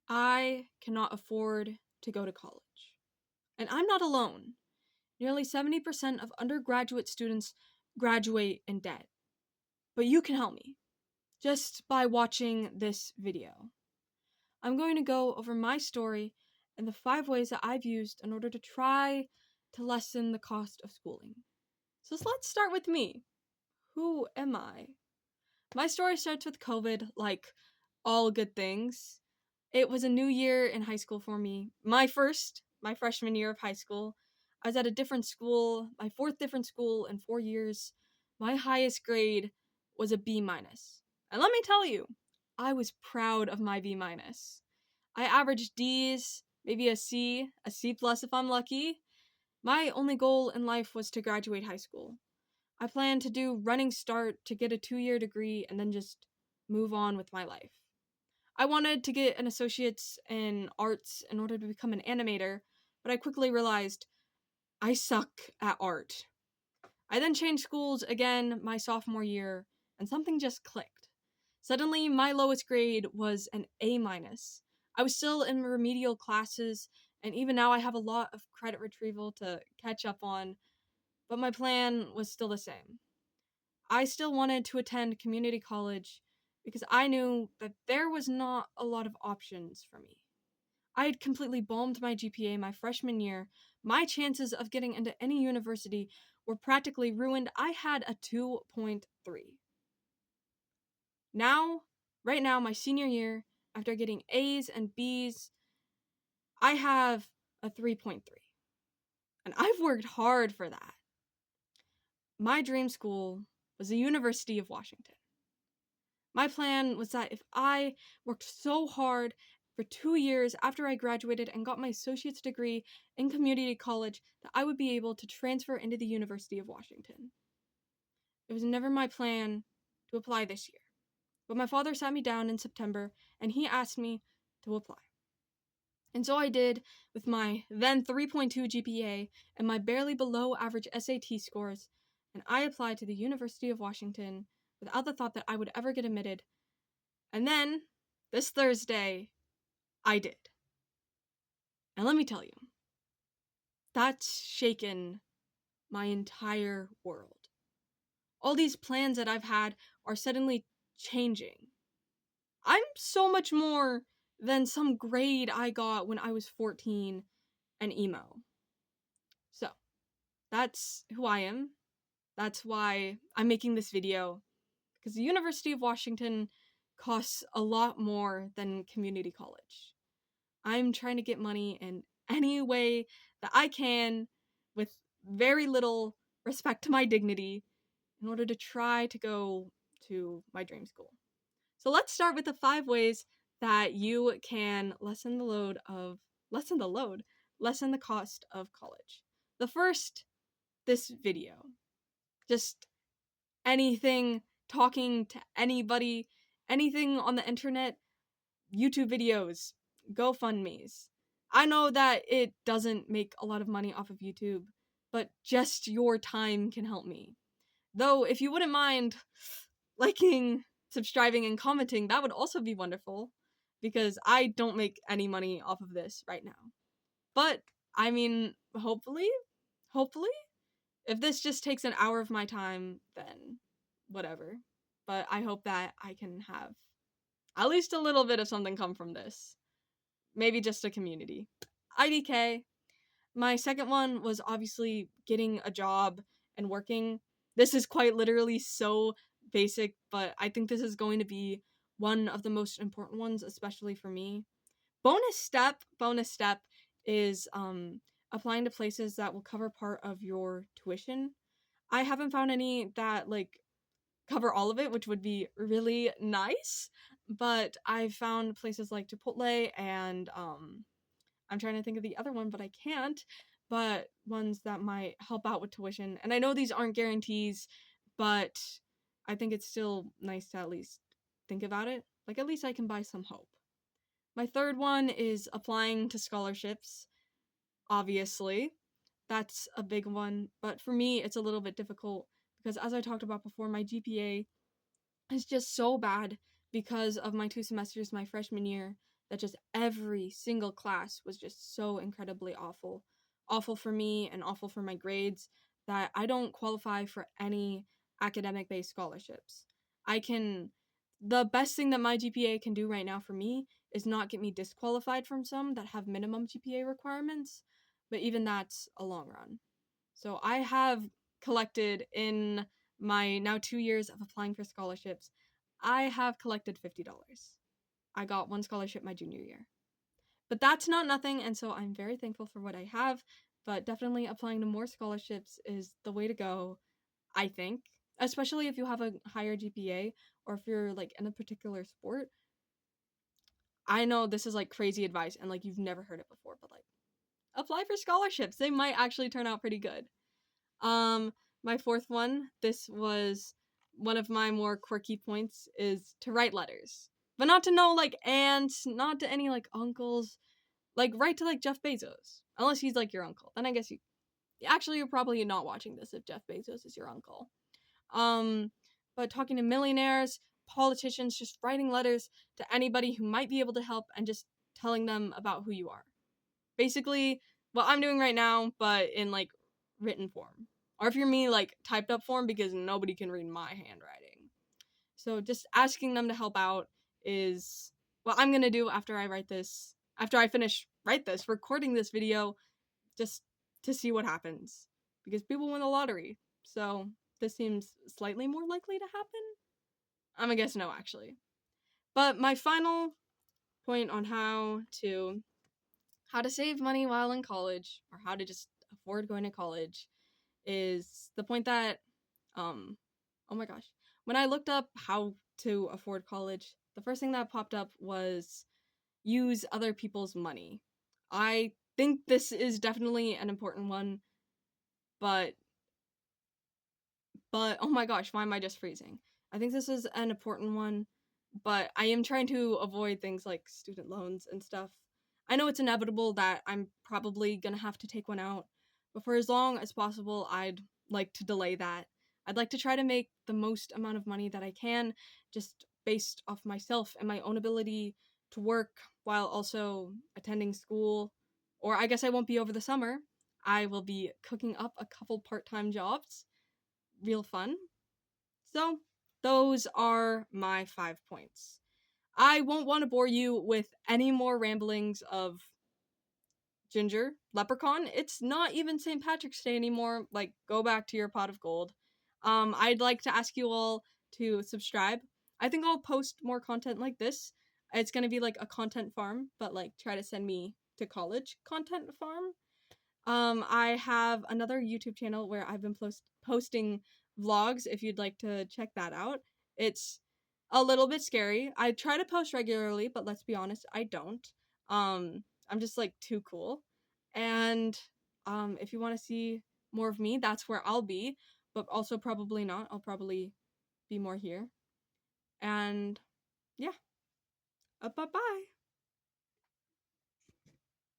I cannot afford to go to college. And I'm not alone. Nearly 70% of undergraduate students graduate in debt. But you can help me just by watching this video. I'm going to go over my story and the 5 ways that I've used in order to try to lessen the cost of schooling. So let's start with me. Who am I? My story starts with COVID, like all good things. It was a new year in high school for me. My freshman year of high school. I was at a different school, my 4th different school in 4 years. My highest grade was a B minus. And let me tell you, I was proud of my B minus. I averaged D's, maybe a C plus if I'm lucky. My only goal in life was to graduate high school. I planned to do running start to get a 2-year degree and then just move on with my life. I wanted to get an associate's in arts in order to become an animator, but I quickly realized I suck at art. I then changed schools again my sophomore year, and something just clicked. Suddenly, my lowest grade was an A minus. I was still in remedial classes, and even now I have a lot of credit retrieval to catch up on, but my plan was still the same. I still wanted to attend community college because I knew that there was not a lot of options for me. I had completely bombed my GPA my freshman year. My chances of getting into any university were practically ruined. I had a 2.3. Now, right now, my senior year, after getting A's and B's, I have a 3.3. And I've worked hard for that. My dream school was the University of Washington. My plan was that if I worked so hard for 2 years after I graduated and got my associate's degree in community college, that I would be able to transfer into the University of Washington. It was never my plan to apply this year, but my father sat me down in September and he asked me to apply. And so I did with my then 3.2 GPA and my barely below average SAT scores, and I applied to the University of Washington without the thought that I would ever get admitted. And then, this Thursday, I did. And let me tell you, that's shaken my entire world. All these plans that I've had are suddenly changing. I'm so much more than some grade I got when I was 14 and emo. So, that's who I am. That's why I'm making this video. Because the University of Washington costs a lot more than community college. I'm trying to get money in any way that I can with very little respect to my dignity in order to try to go to my dream school. So let's start with the 5 ways that you can lessen the cost of college. The first, this video. Just anything, talking to anybody, anything on the internet, YouTube videos, GoFundMes. I know that it doesn't make a lot of money off of YouTube, but just your time can help me. Though, if you wouldn't mind liking, subscribing, and commenting, that would also be wonderful, because I don't make any money off of this right now. But, I mean, hopefully, if this just takes an hour of my time, then whatever. But I hope that I can have at least a little bit of something come from this. Maybe just a community. IDK. My second one was obviously getting a job and working. This is quite literally so basic, but I think this is going to be one of the most important ones, especially for me. Bonus step is applying to places that will cover part of your tuition. I haven't found any that cover all of it, which would be really nice. But I've found places like Chipotle and I'm trying to think of the other one, but I can't. But ones that might help out with tuition. And I know these aren't guarantees, but I think it's still nice to at least think about it. Like, at least I can buy some hope. My third one is applying to scholarships. Obviously, that's a big one. But for me, it's a little bit difficult because, as I talked about before, my GPA is just so bad because of my 2 semesters my freshman year that just every single class was just so incredibly awful. Awful for me and awful for my grades, that I don't qualify for any academic based scholarships. The best thing that my GPA can do right now for me is not get me disqualified from some that have minimum GPA requirements, but even that's a long run. So I have collected, in my now 2 years of applying for scholarships, I have collected $50. I got one scholarship my junior year. But that's not nothing, and so I'm very thankful for what I have. But definitely applying to more scholarships is the way to go, I think. Especially if you have a higher GPA, or if you're like in a particular sport. I know this is like crazy advice and like you've never heard it before, but like apply for scholarships. They might actually turn out pretty good. My fourth one, this was one of my more quirky points, is to write letters. But not to no like aunts, not to any like uncles. Like write to like Jeff Bezos. Unless he's like your uncle. Then I guess you're probably not watching this if Jeff Bezos is your uncle. But talking to millionaires, politicians, just writing letters to anybody who might be able to help and just telling them about who you are. Basically, what I'm doing right now, but in like written form. Or if you're me, like typed up form, because nobody can read my handwriting. So just asking them to help out is what I'm gonna do after I recording this video, just to see what happens. Because people win the lottery. So this seems slightly more likely to happen. I'm gonna guess no, actually. But my final point on how to save money while in college, or how to just afford going to college, is the point that oh my gosh, when I looked up how to afford college, the first thing that popped up was use other people's money. I think this is definitely an important one, but oh my gosh, why am I just freezing? I think this is an important one, but I am trying to avoid things like student loans and stuff. I know it's inevitable that I'm probably gonna have to take one out, but for as long as possible, I'd like to delay that. I'd like to try to make the most amount of money that I can, just based off myself and my own ability to work while also attending school. Or I guess I won't be over the summer. I will be cooking up a couple part-time jobs. Real fun. So, those are my 5 points. I won't want to bore you with any more ramblings of Ginger, Leprechaun. It's not even St. Patrick's Day anymore. Like, go back to your pot of gold. I'd like to ask you all to subscribe. I think I'll post more content like this. It's gonna be like a content farm, but like try to send me to college content farm. I have another YouTube channel where I've been posting vlogs if you'd like to check that out. It's a little bit scary. I try to post regularly, but let's be honest, I don't. I'm just like too cool. And if you want to see more of me, that's where I'll be, but also probably not. I'll probably be more here. And yeah. Bye-bye.